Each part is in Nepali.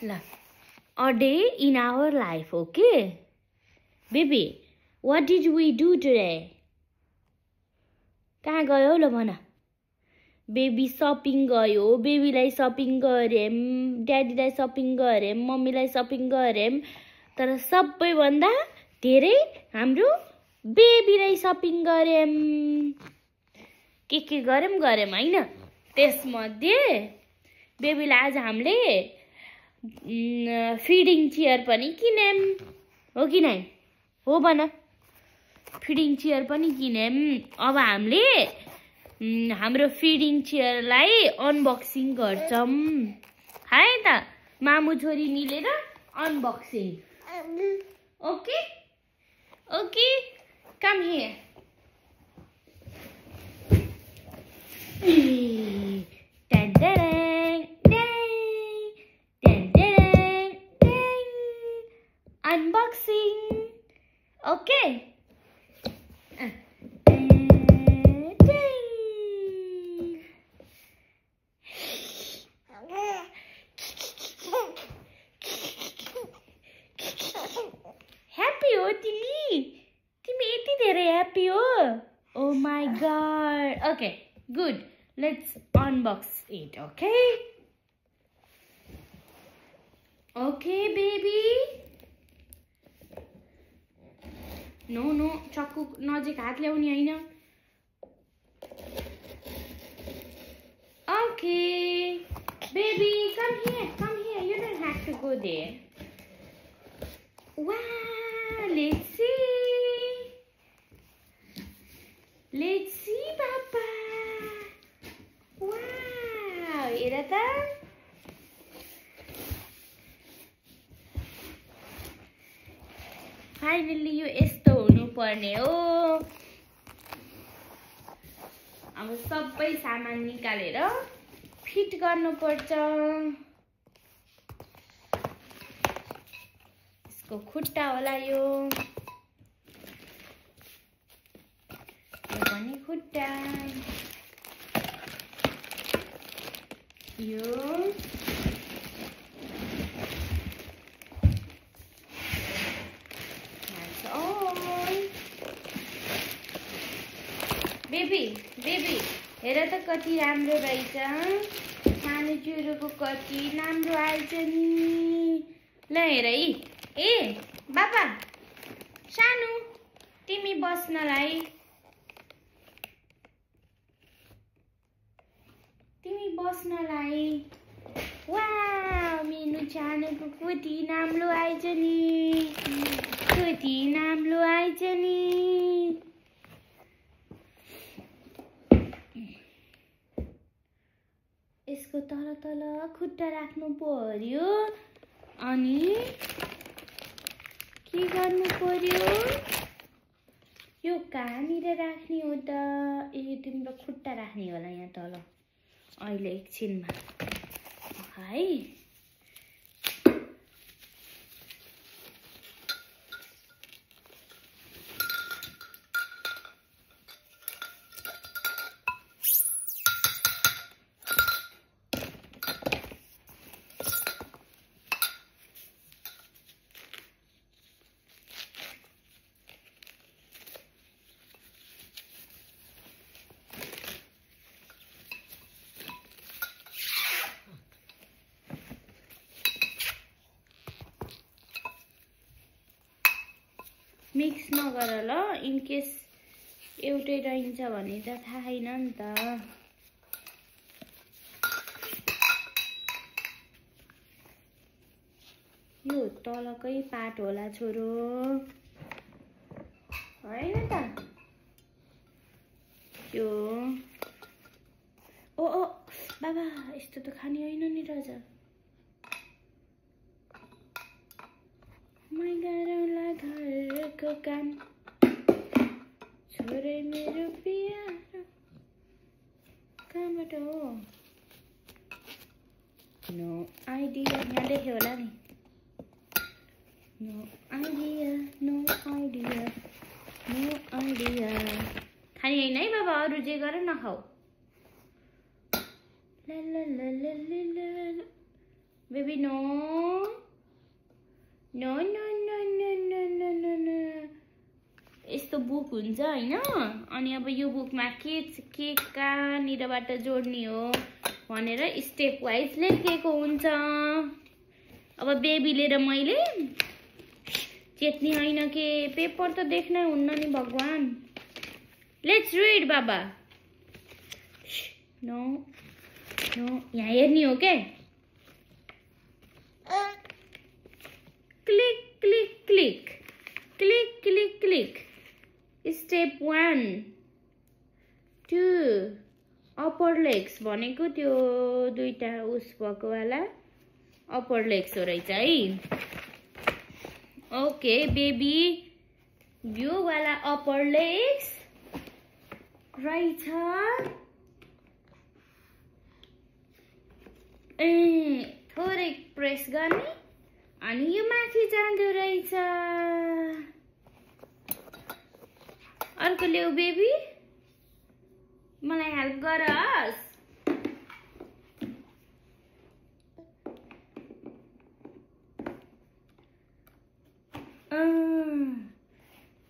La. A day in our life, okay? Baby, what did we do today? कहाँ गयो ल भन बेबी शपिङ गयो बेबीलाई शपिङ गरेम ड्याडीलाई शपिङ गरेम मम्मीलाई शपिङ गरेम तर सबैभन्दा धेरै हाम्रो बेबीलाई शपिङ गरेम के गरेम हैन त्यसमध्ये बेबीलाई आज हामीले फिडिङ चेयर पनि किनेम हो कि नै हो भन फिडिङ चेयर पनि किनेम अब हामीले हाम्रो फिडिङ चेयरलाई अनबक्सिङ गर्छौं है त मामु छोरी मिलेर unboxing okay okay come here unboxing okay तिमी यति धेरै ह्यापी हो oh my god okay good let's unbox it okay okay baby no no चक्कु नजिक हात ल्याउने हैन okay baby come here you don't have to go there wow let's see papa wow हेर त फाइनली यो यस्तो हुनु पर्ने हो अब सबै सामान निकालेर फिट गर्नु पर्छ यसको खुट्टा होला यो पनि खुट्टा यो बेबी हेर त कति राम्रो रहेछ सानो चुरोको कति राम्रो आएछ नि ल हेर ए बाबा सानो तिमी बस्नलाई वाउ मेनु सानोको कति राम्रो आएछ नि यसको तल खुट्टा राख्नु पर्यो अनि के गर्नु पर्यो यो कहाँनिर राख्ने हो त ए तिम्रो खुट्टा राख्ने होला यहाँ तल अहिले एकछिनमा है मिक्स नगर ल इन केस एउटै रहन्छ भने त थाहा छैन नि त यो तलकै पार्ट होला छोरो हैन त यो ओ बाबा यस्तो त खाने हैन नि राजा मै गरौँला घरको काम छोरे मेरो प्यारो कहाँबाट हो नो आइडिया यहाँ लेख्यो होला नि नो आइडिया खाने हैन है बाबा अरु जे गर नखाऊ baby no no no no no no no no no यस्तो बुक हुन्छ हैन अनि अब यो बुकमा के कहाँनिरबाट जोड्ने हो भनेर स्टेप वाइज लेखेको हुन्छ अब बेबीले र मैले चेत्नी हैन के पेपर त देख्न हुन्न नि भगवान लेट्स रीड बाबा नो नो यहाँ हेर्ने हो के click click click click click click step 1 2 अपर लेग्स भनेको त्यो दुईटा उस भएको वाला अपर लेग्स हो रहेछ है ओके बेबी यो वाला अपर लेग्स रहेछ थोरै प्रेस गर्ने अनि यो माथि जाँदो रहेछ अर्को ल्याऊ बेबी मलाई हेल्प गरस्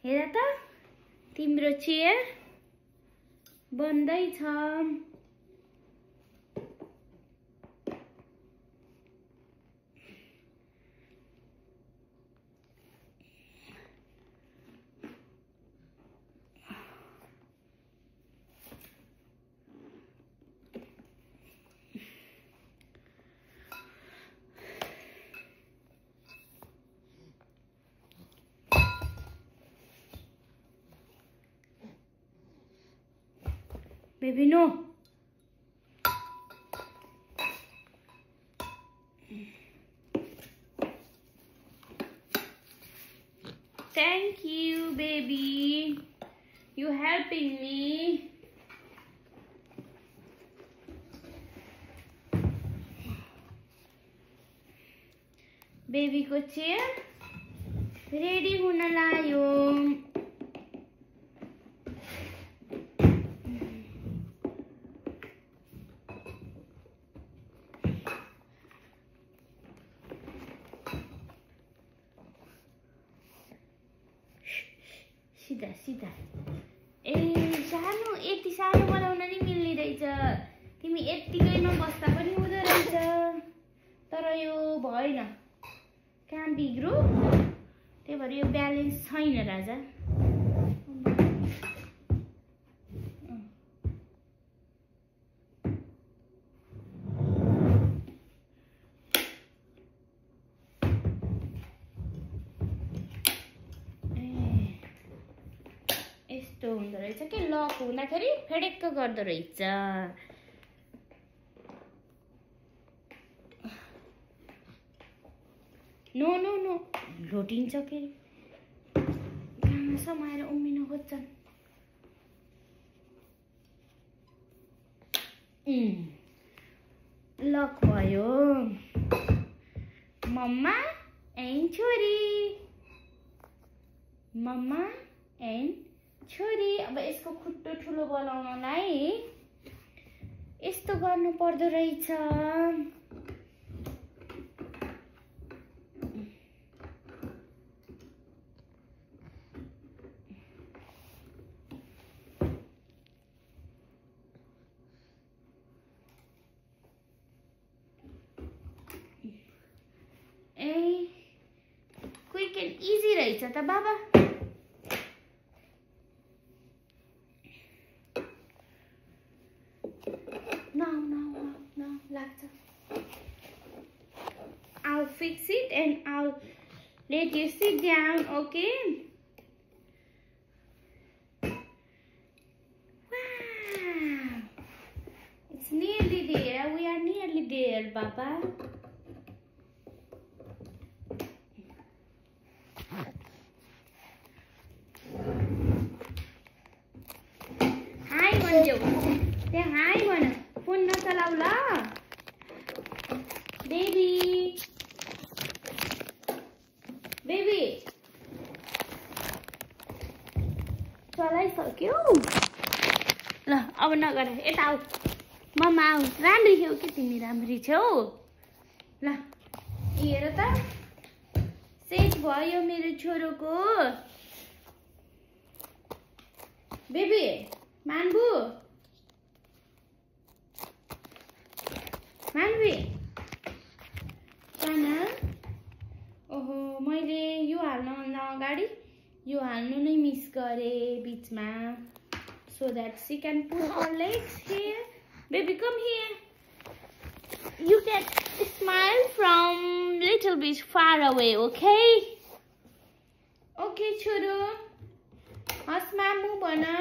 हेर त तिम्रो chair बन्दैछ Baby, no. Thank you, baby. You helping me. Baby को chair ready हुन लाग्यो सीधा सीधा ए सानो यति सानो बनाउन नि मिल्ने रहेछ तिमी यतिकैमा बस्दा पनि हुँदो रहेछ तर यो भएन काम बिग्रो त्यही भएर यो ब्यालेन्स छैन राजा यस्तो हुँदो रहेछ के लक हुँदाखेरि फेडेक्क गर्दो रहेछ नो नो नो लोटिन्छ के कहाँ समाएर उम्मिन खोज्छन् लक भयो मम्मा एन्ड छोरी मम्मा एन्ड छोरी अब यसको खुट्टो ठुलो बनाउनलाई यस्तो गर्नु पर्दो रहेछ ए क्विक एन्ड इजी रहेछ त बाबा I'll fix it and I'll let you sit down, okay? Wow! It's nearly there. We are nearly there, Papa. Hi, Manju. Say hi, Mana. Phone na chalao la. Baby. Baby. चलाइसक्यो ल अब नगर यता आऊ मम्मा आऊ राम्री छेउ के तिमी राम्री छेउ ल हेर त से भयो मेरो छोरोको बेबी मान्बु मान्बी खाना ओहो मैले यो हाल्नुभन्दा अगाडि यो हाल्नु नै मिस गरे बीचमा so that she can put her legs here. Baby, come here. You can smile from little bit far away, okay? Okay, churu. Has mamu bana?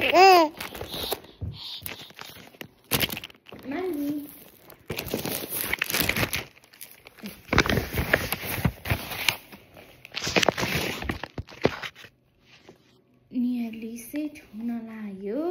Yay! Mandy. Nearly set हुन लाग्यो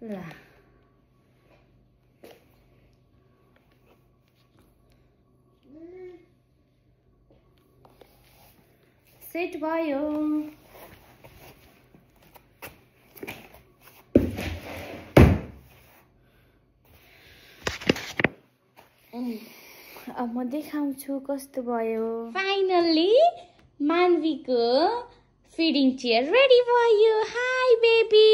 ला सेट भयो अब म देखाउँछु कस्तो भयो फाइनली मान्वीको फिडिङ चेयर रेडी भयो high baby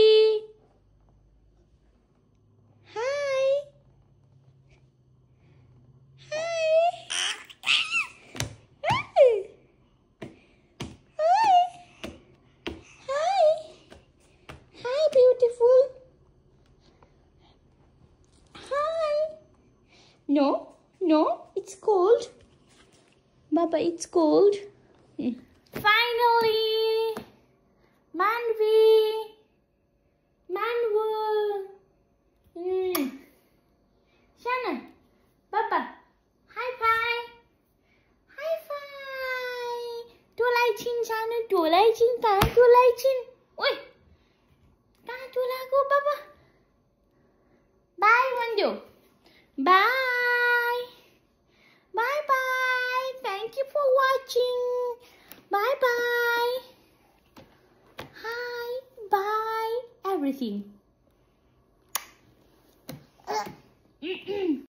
No, it's cold. Baba, it's cold. Finally, Manvi, Manwu. Shannon, Baba, high five. High five. Tulai chin, Shannon, tulai chin, tulai chin. Oi, tulai go, Baba. Bye, Mandu. Bye. Bye-bye. Thank you for watching. Bye-bye. Hi. Bye. Everything.